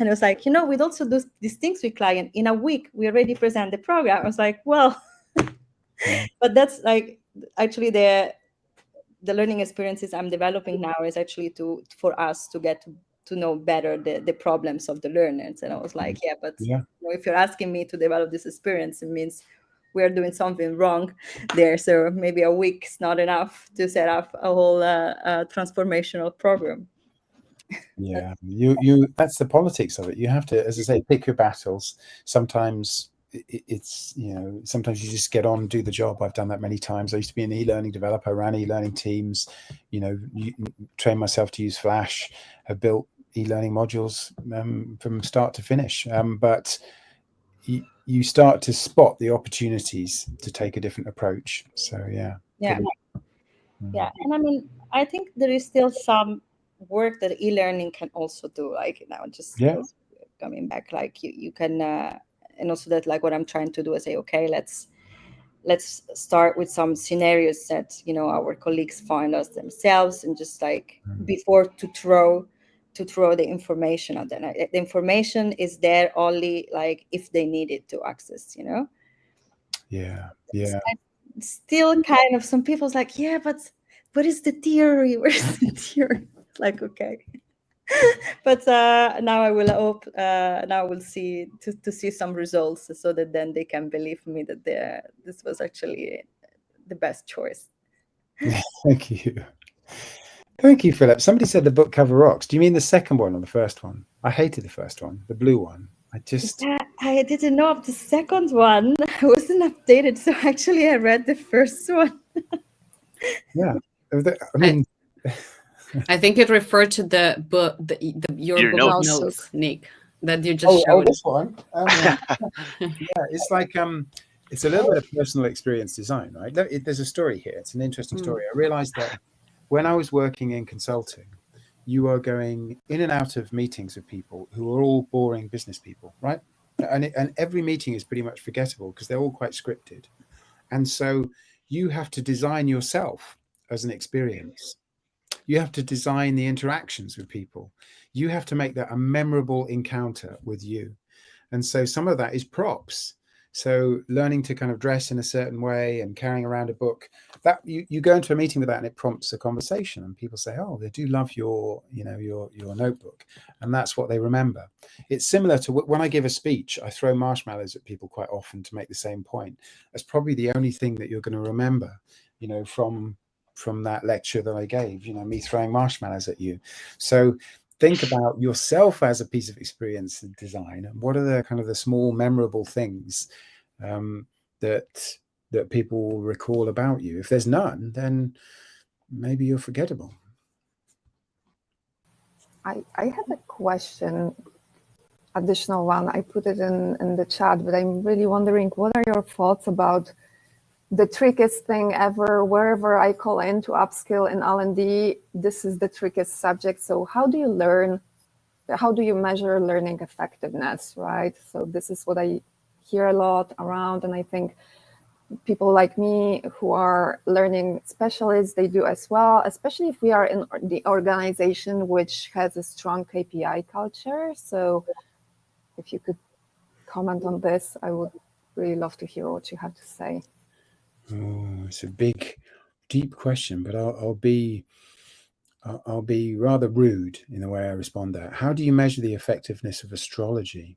it was like, we'd also do these things with client. In a week, we already present the program. I was like, well, but that's like actually the learning experiences I'm developing now is actually for us to get to know better the problems of the learners. And I was like, yeah, but if you're asking me to develop this experience, it means we're doing something wrong there. So maybe a week is not enough to set up a whole transformational program. Yeah, you that's the politics of it. You have to, as I say, pick your battles. Sometimes it's sometimes you just get on and do the job. I've done that many times. I used to be an e-learning developer. I ran e-learning teams, trained myself to use Flash, have built e-learning modules from start to finish. But you start to spot the opportunities to take a different approach. So yeah. And I mean, I think there is still some work that e-learning can also do, like now just coming back, like you can and also that, like what I'm trying to do is say, okay, let's start with some scenarios that our colleagues find us themselves, and just like before to throw the information out there. The information is there only like if they need it to access. Still kind of some people's like, yeah, but what is the theory? Where's the theory? Like, okay. But now I will hope, now I will see to see some results, so that then they can believe me that this was actually the best choice. Thank you. Thank you, Philip. Somebody said the book cover rocks. Do you mean the second one or the first one? I hated the first one, the blue one. I didn't know of the second one. I wasn't updated, so actually I read the first one. Yeah, I mean, I think it referred to the book, your book of notes, Nick, that you just showed. Oh, this one. Yeah, it's like it's a little bit of personal experience design, right? There's a story here. It's an interesting story. I realized that when I was working in consulting, you are going in and out of meetings with people who are all boring business people, right? And every meeting is pretty much forgettable because they're all quite scripted. And so you have to design yourself as an experience. You have to design the interactions with people. You have to make that a memorable encounter with you. And so some of that is props. So learning to kind of dress in a certain way and carrying around a book, that you go into a meeting with that and it prompts a conversation, and people say, oh, they do love your notebook, and that's what they remember. It's similar to when I give a speech, I throw marshmallows at people quite often to make the same point. That's probably the only thing that you're going to remember, from that lecture that I gave, me throwing marshmallows at you. So think about yourself as a piece of experience and design, and what are the kind of the small memorable things that people will recall about you. If there's none, then maybe you're forgettable. I have a question, additional one. I put it in the chat, but I'm really wondering, what are your thoughts about the trickiest thing ever? Wherever I call in to upskill in L&D, this is the trickiest subject. So how do you learn? How do you measure learning effectiveness, right? So this is what I hear a lot around, and I think people like me who are learning specialists, they do as well, especially if we are in the organization which has a strong KPI culture. So if you could comment on this, I would really love to hear what you have to say. Oh, it's a big, deep question, but I'll be rather rude in the way I respond to that. How do you measure the effectiveness of astrology?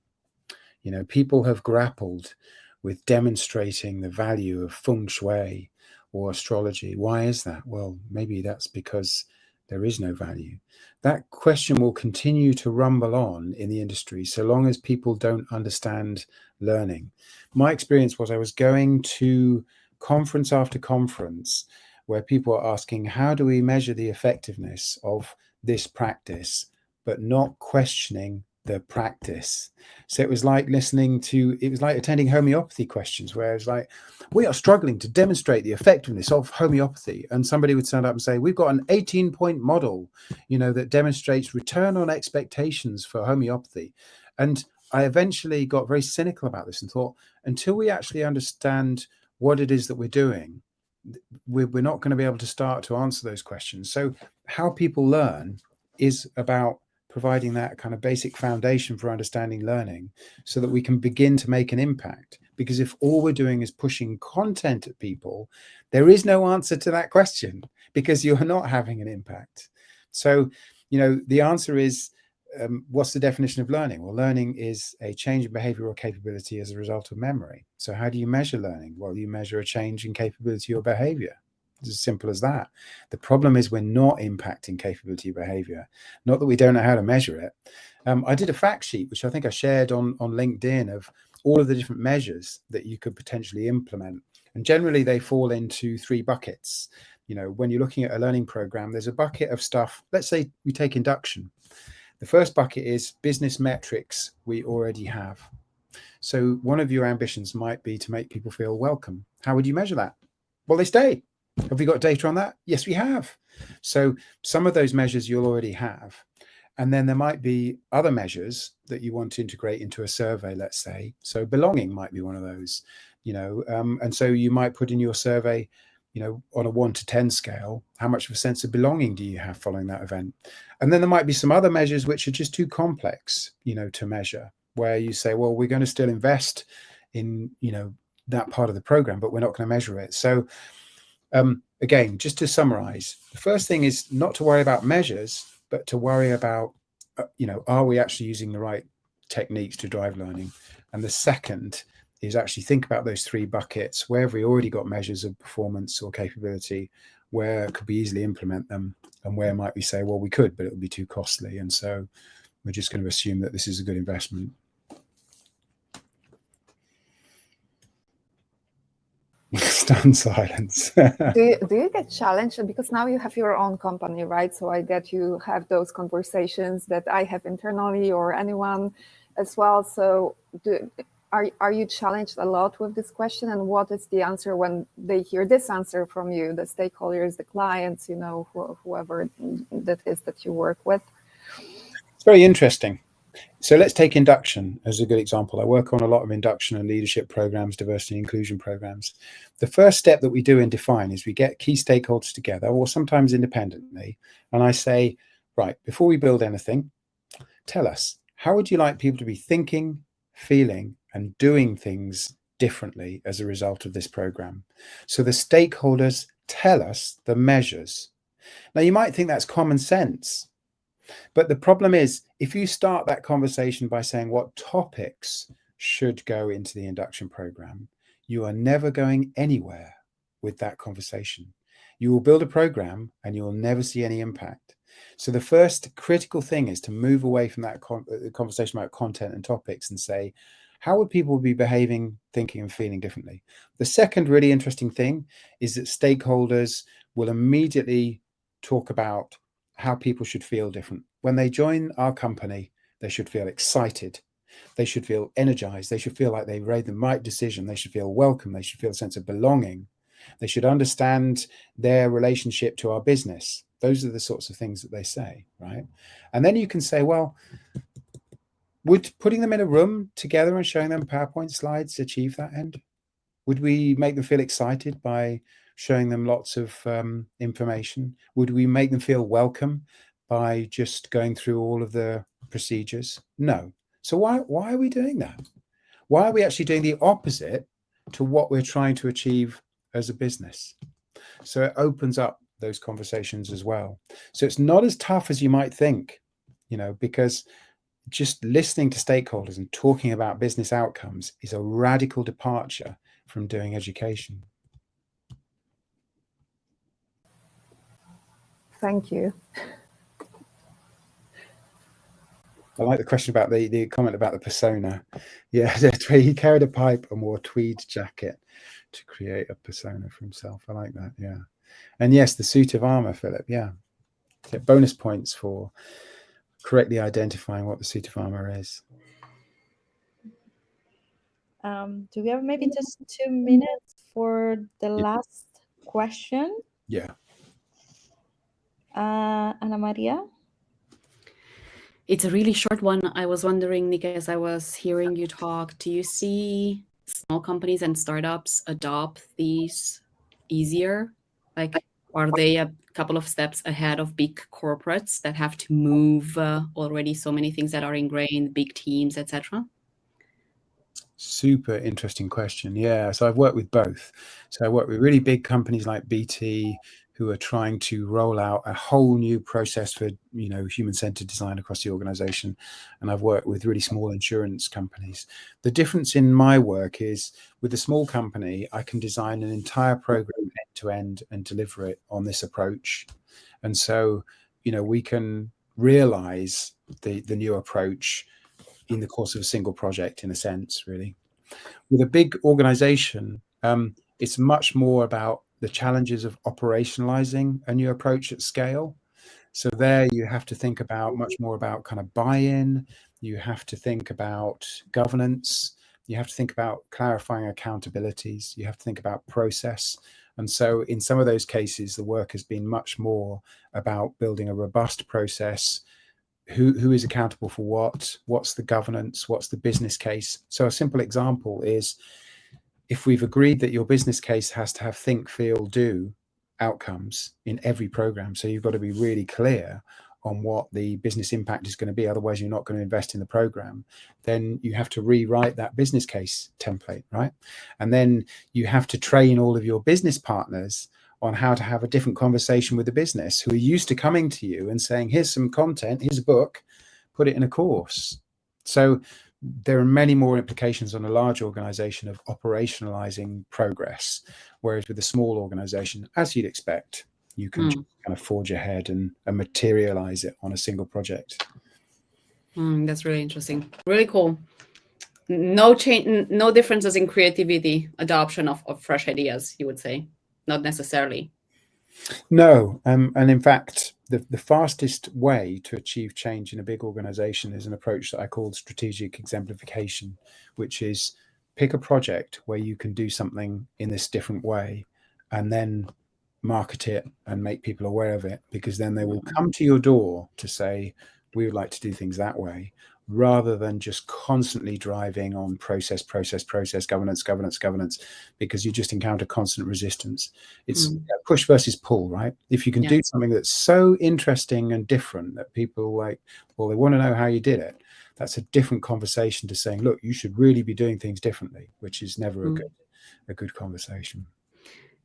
People have grappled with demonstrating the value of feng shui or astrology. Why is that? Well, maybe that's because there is no value. That question will continue to rumble on in the industry so long as people don't understand learning. My experience was I was going to conference after conference where people are asking, how do we measure the effectiveness of this practice, but not questioning the practice. So it was like attending homeopathy questions, where it's like, we are struggling to demonstrate the effectiveness of homeopathy. And somebody would stand up and say, we've got an 18-point model, that demonstrates return on expectations for homeopathy. And I eventually got very cynical about this and thought, until we actually understand what it is that we're doing, we're not going to be able to start to answer those questions. So how people learn is about providing that kind of basic foundation for understanding learning so that we can begin to make an impact. Because if all we're doing is pushing content at people, there is no answer to that question because you're not having an impact. So, the answer is, what's the definition of learning? Well, learning is a change in behavioral capability as a result of memory. So how do you measure learning? Well, you measure a change in capability or behavior. It's as simple as that. The problem is we're not impacting capability or behavior, not that we don't know how to measure it. I did a fact sheet, which I think I shared on LinkedIn, of all of the different measures that you could potentially implement. And generally they fall into 3 buckets. When you're looking at a learning program, there's a bucket of stuff. Let's say we take induction. The first bucket is business metrics we already have. So one of your ambitions might be to make people feel welcome. How would you measure that? Well, they stay. Have we got data on that? Yes, we have. So some of those measures you'll already have. And then there might be other measures that you want to integrate into a survey, let's say. So belonging might be one of those, and so you might put in your survey, on a 1 to 10 scale, how much of a sense of belonging do you have following that event? And then there might be some other measures which are just too complex, to measure, where you say, well, we're going to still invest in, that part of the program, but we're not going to measure it. So again, just to summarize, the first thing is not to worry about measures, but to worry about, are we actually using the right techniques to drive learning? And the second is actually think about those 3 buckets. Where have we already got measures of performance or capability? Where could we easily implement them? And where might we say, well, we could, but it would be too costly. And so we're just going to assume that this is a good investment. Stunned silence. do you get challenged? Because now you have your own company, right? So I get you have those conversations that I have internally, or anyone as well. So are you challenged a lot with this question? And what is the answer when they hear this answer from you, the stakeholders, the clients, whoever that is that you work with? It's very interesting. So let's take induction as a good example. I work on a lot of induction and leadership programs, diversity and inclusion programs. The first step that we do in Define is we get key stakeholders together, or sometimes independently, and I say, right, before we build anything, tell us, how would you like people to be thinking, feeling, and doing things differently as a result of this program? So the stakeholders tell us the measures. Now, you might think that's common sense, but the problem is, if you start that conversation by saying what topics should go into the induction program, you are never going anywhere with that conversation. You will build a program and you will never see any impact. So the first critical thing is to move away from that conversation about content and topics and say, how would people be behaving, thinking, and feeling differently? The second really interesting thing is that stakeholders will immediately talk about how people should feel different. When they join our company, they should feel excited. They should feel energized. They should feel like they made the right decision. They should feel welcome. They should feel a sense of belonging. They should understand their relationship to our business. Those are the sorts of things that they say, right? And then you can say, well, would putting them in a room together and showing them PowerPoint slides achieve that end? Would we make them feel excited by showing them lots of information? Would we make them feel welcome by just going through all of the procedures? No. So why are we doing that? Why are we actually doing the opposite to what we're trying to achieve as a business? So it opens up those conversations as well. So it's not as tough as you might think, because just listening to stakeholders and talking about business outcomes is a radical departure from doing education. Thank you. I like the question about the comment about the persona. Yeah, that's where he carried a pipe and wore a tweed jacket to create a persona for himself. I like that. Yeah. And yes, the suit of armor, Philip. Yeah. Get bonus points for correctly identifying what the suit of armor is. Do we have maybe just 2 minutes for the last question? Yeah. Ana Maria? It's a really short one. I was wondering, Nick, as I was hearing you talk, do you see small companies and startups adopt these easier? Like, are they a couple of steps ahead of big corporates that have to move already so many things that are ingrained, big teams, etc.? Super interesting question. Yeah. So I've worked with both. So I work with really big companies like BT who are trying to roll out a whole new process for, human-centered design across the organization. And I've worked with really small insurance companies. The difference in my work is with a small company, I can design an entire program end to end and deliver it on this approach. And so, we can realize the new approach in the course of a single project, in a sense, really. With a big organization, it's much more about the challenges of operationalizing a new approach at scale. So there you have to think about much more about kind of buy-in. You have to think about governance. You have to think about clarifying accountabilities. You have to think about process. And so in some of those cases, the work has been much more about building a robust process. Who is accountable for what's the governance, what's the business case. So a simple example is, if we've agreed that your business case has to have think, feel, do outcomes in every program, so you've got to be really clear on what the business impact is going to be, otherwise you're not going to invest in the program, then you have to rewrite that business case template, right? And then you have to train all of your business partners on how to have a different conversation with the business, who are used to coming to you and saying, here's some content, here's a book, put it in a course. So there are many more implications on a large organization of operationalizing progress, whereas with a small organization, as you'd expect, you can just kind of forge ahead and materialize it on a single project. That's really interesting. Really cool. No change, no differences in creativity, adoption of fresh ideas, you would say? Not necessarily. No, and in fact, the fastest way to achieve change in a big organization is an approach that I call strategic exemplification, which is pick a project where you can do something in this different way and then market it and make people aware of it, because then they will come to your door to say, we would like to do things that way, rather than just constantly driving on process, governance, because you just encounter constant resistance. It's push versus pull, right? If you can do something that's so interesting and different that people like, well, they want to know how you did it, that's a different conversation to saying, look, you should really be doing things differently, which is never a good conversation.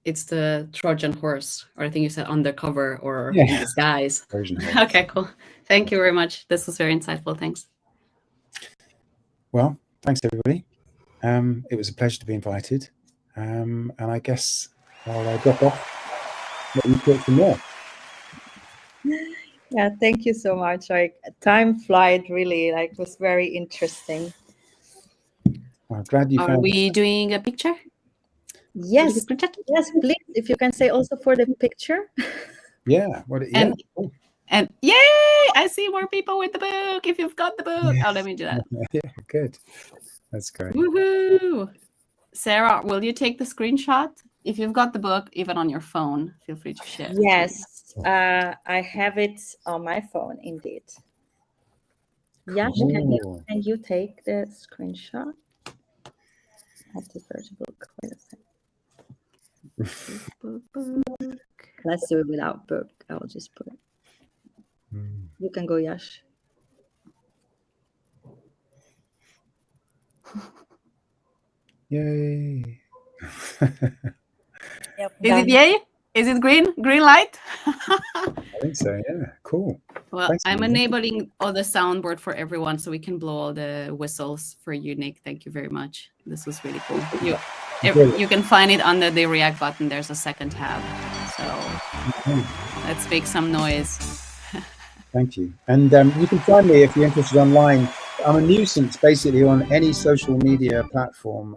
It's the Trojan horse, or I think you said undercover or in disguise. Okay, cool. Thank you very much. This was very insightful. Thanks. Well, thanks everybody. It was a pleasure to be invited. And I guess I'll drop off. Let you talk some more. Yeah, thank you so much. Like, time flies really. Like, it was very interesting. I'm glad you Are found. we doing a picture? Yes, yes, please. If you can say also for the picture. Yeah. Cool. And yay! I see more people with the book. If you've got the book, oh, let me do that. Yeah, good. That's great. Woohoo! Sarah, will you take the screenshot? If you've got the book, even on your phone, feel free to share. Yes, I have it on my phone, indeed. Yash, can you take the screenshot? I have to search book. Wait a second. Book. Let's do it without book. I'll just put it. You can go, Yash. Yay. Yep, Is it done. yay? Is it green? Green light? I think so, yeah. Cool. Well, Thanks, I'm Nick. enabling all the soundboard for everyone so we can blow all the whistles for you, Nick. Thank you very much. This was really cool. You can find it under the React button. There's a second tab. So let's make some noise. Thank you. And you can find me if you're interested online. I'm a nuisance basically on any social media platform.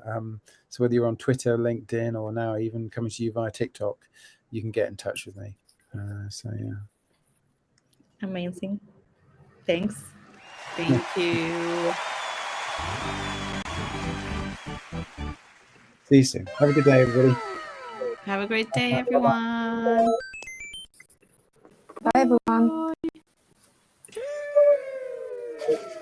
So whether you're on Twitter, LinkedIn, or now even coming to you via TikTok, you can get in touch with me. So yeah. Amazing. Thanks. Thank you. See you soon. Have a good day, everybody. Have a great day, everyone. Bye, everyone. Bye.